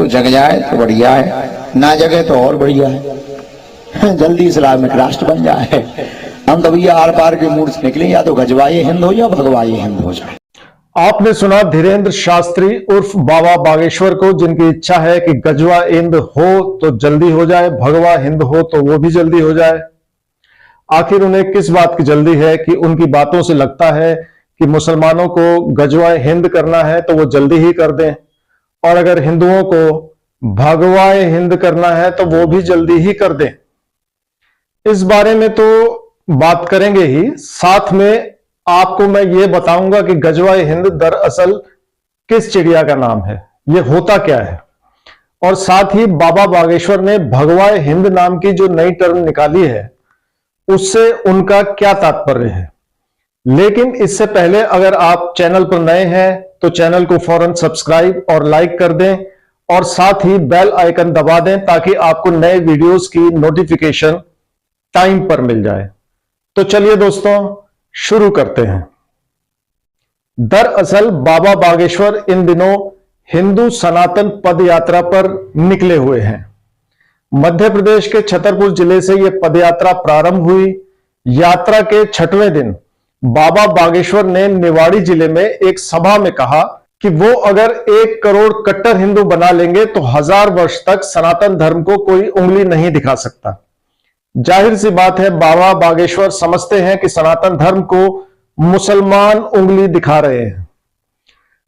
जग जाए तो बढ़िया है, ना जगे तो और बढ़िया है। जल्दी इस्लामिक राष्ट्र बन जाए। हम तो भैया आर पार के मूड से निकले, या तो गजवाए हिंद हो या भगवाए हिंद हो जाए। आपने सुना धीरेन्द्र शास्त्री उर्फ बाबा बागेश्वर को, जिनकी इच्छा है कि गजवा हिंद हो तो जल्दी हो जाए, भगवा हिंद हो तो वो भी जल्दी हो जाए। आखिर उन्हें किस बात की जल्दी है कि उनकी बातों से लगता है कि मुसलमानों को गजवाए हिंद करना है तो वो जल्दी ही कर दें, और अगर हिंदुओं को भगवाए हिंद करना है तो वो भी जल्दी ही कर दें। इस बारे में तो बात करेंगे ही, साथ में आपको मैं ये बताऊंगा कि गजवाए हिंद दरअसल किस चिड़िया का नाम है, ये होता क्या है, और साथ ही बाबा बागेश्वर ने भगवाए हिंद नाम की जो नई टर्म निकाली है उससे उनका क्या तात्पर्य है। लेकिन इससे पहले अगर आप चैनल पर नए हैं तो चैनल को फौरन सब्सक्राइब और लाइक कर दें, और साथ ही बेल आइकन दबा दें ताकि आपको नए वीडियोस की नोटिफिकेशन टाइम पर मिल जाए। तो चलिए दोस्तों शुरू करते हैं। दरअसल बाबा बागेश्वर इन दिनों हिंदू सनातन पद यात्रा पर निकले हुए हैं। मध्य प्रदेश के छतरपुर जिले से यह पदयात्रा प्रारंभ हुई। यात्रा के 6वें दिन बाबा बागेश्वर ने निवाड़ी जिले में एक सभा में कहा कि वो अगर 1 करोड़ कट्टर हिंदू बना लेंगे तो 1000 वर्ष तक सनातन धर्म को कोई उंगली नहीं दिखा सकता। जाहिर सी बात है, बाबा बागेश्वर समझते हैं कि सनातन धर्म को मुसलमान उंगली दिखा रहे हैं।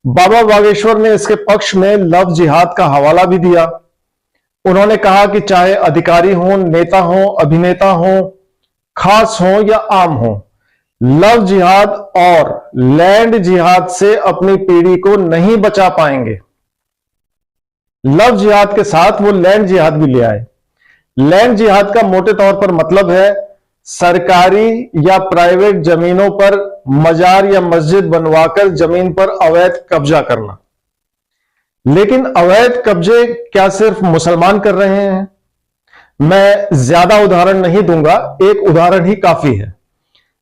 बाबा बागेश्वर ने इसके पक्ष में लव जिहाद का हवाला भी दिया। उन्होंने कहा कि चाहे अधिकारी हों, नेता हों, अभिनेता हों, खास हों या आम हों, लव जिहाद और लैंड जिहाद से अपनी पीढ़ी को नहीं बचा पाएंगे। लव जिहाद के साथ वो लैंड जिहाद भी ले आए। लैंड जिहाद का मोटे तौर पर मतलब है सरकारी या प्राइवेट जमीनों पर मजार या मस्जिद बनवाकर जमीन पर अवैध कब्जा करना। लेकिन अवैध कब्जे क्या सिर्फ मुसलमान कर रहे हैं? मैं ज्यादा उदाहरण नहीं दूंगा, एक उदाहरण ही काफी है।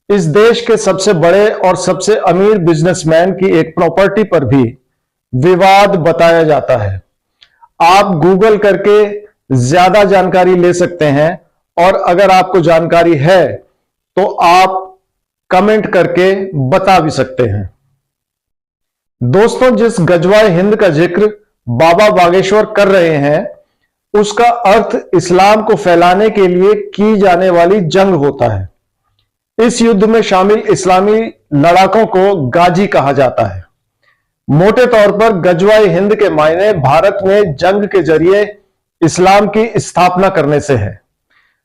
इस देश के सबसे बड़े और सबसे अमीर बिजनेसमैन की एक प्रॉपर्टी पर भी विवाद बताया जाता है। आप गूगल करके ज्यादा जानकारी ले सकते हैं, और अगर आपको जानकारी है तो आप कमेंट करके बता भी सकते हैं। दोस्तों, जिस गजवाए हिंद का जिक्र बाबा बागेश्वर कर रहे हैं उसका अर्थ इस्लाम को फैलाने के लिए की जाने वाली जंग होता है। इस युद्ध में शामिल इस्लामी लड़ाकों को गाजी कहा जाता है। मोटे तौर पर गजवाए हिंद के मायने भारत में जंग के जरिए इस्लाम की स्थापना करने से है।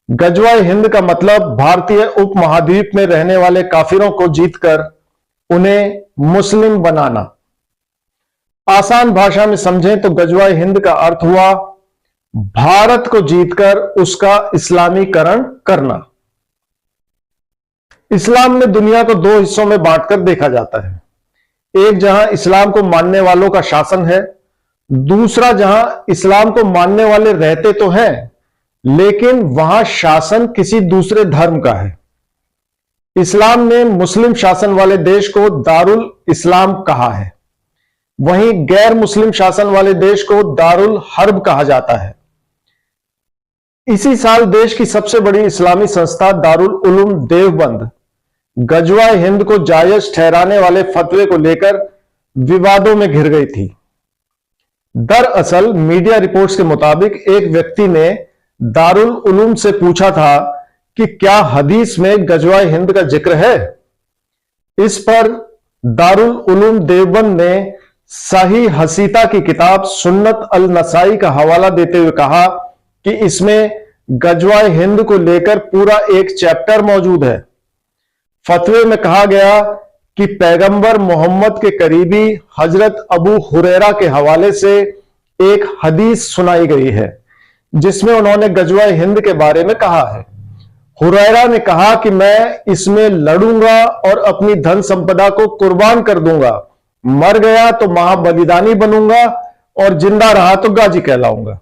गजवाए हिंद का मतलब भारतीय उपमहाद्वीप में रहने वाले काफिरों को जीतकर उन्हें मुस्लिम बनाना। आसान भाषा में समझें तो गजवाए हिंद का अर्थ हुआ भारत को जीतकर उसका इस्लामीकरण करना। इस्लाम में दुनिया को 2 हिस्सों में बांटकर देखा जाता है। एक जहां इस्लाम को मानने वालों का शासन है, दूसरा जहां इस्लाम को मानने वाले रहते तो हैं लेकिन वहां शासन किसी दूसरे धर्म का है। इस्लाम ने मुस्लिम शासन वाले देश को दारुल इस्लाम कहा है, वहीं गैर मुस्लिम शासन वाले देश को दारुल हर्ब कहा जाता है। इसी साल देश की सबसे बड़ी इस्लामी संस्था दारुल उलूम देवबंद गजवाए हिंद को जायज ठहराने वाले फतवे को लेकर विवादों में घिर गई थी। दरअसल मीडिया रिपोर्ट्स के मुताबिक एक व्यक्ति ने दारुल उलूम से पूछा था कि क्या हदीस में गजवाए हिंद का जिक्र है। इस पर दारुल उलूम देवबंद ने सही हसीता की किताब सुन्नत अल नसाई का हवाला देते हुए कहा कि इसमें गजवाए हिंद को लेकर पूरा एक चैप्टर मौजूद है। फतवे में कहा गया कि पैगंबर मोहम्मद के करीबी हजरत अबू हुरैरा के हवाले से एक हदीस सुनाई गई है जिसमें उन्होंने गजवाए हिंद के बारे में कहा है। हुरैरा ने कहा कि मैं इसमें लड़ूंगा और अपनी धन संपदा को कुर्बान कर दूंगा, मर गया तो महाबलिदानी बनूंगा और जिंदा रहा तो गाजी कहलाऊंगा।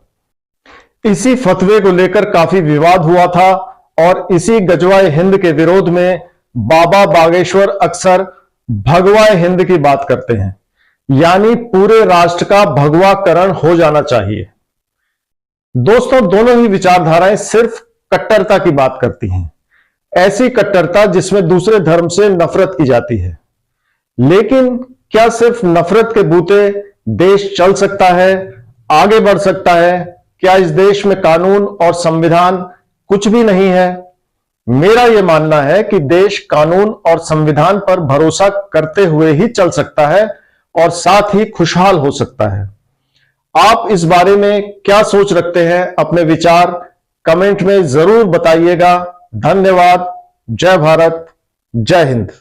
इसी फतवे को लेकर काफी विवाद हुआ था और इसी गजवाए हिंद के विरोध में बाबा बागेश्वर अक्सर भगवाए हिंद की बात करते हैं, यानी पूरे राष्ट्र का भगवाकरण हो जाना चाहिए। दोस्तों, दोनों ही विचारधाराएं सिर्फ कट्टरता की बात करती हैं, ऐसी कट्टरता जिसमें दूसरे धर्म से नफरत की जाती है। लेकिन क्या सिर्फ नफरत के बूते देश चल सकता है, आगे बढ़ सकता है? क्या इस देश में कानून और संविधान कुछ भी नहीं है? मेरा यह मानना है कि देश कानून और संविधान पर भरोसा करते हुए ही चल सकता है और साथ ही खुशहाल हो सकता है। आप इस बारे में क्या सोच रखते हैं? अपने विचार कमेंट में जरूर बताइएगा। धन्यवाद। जय भारत, जय हिंद।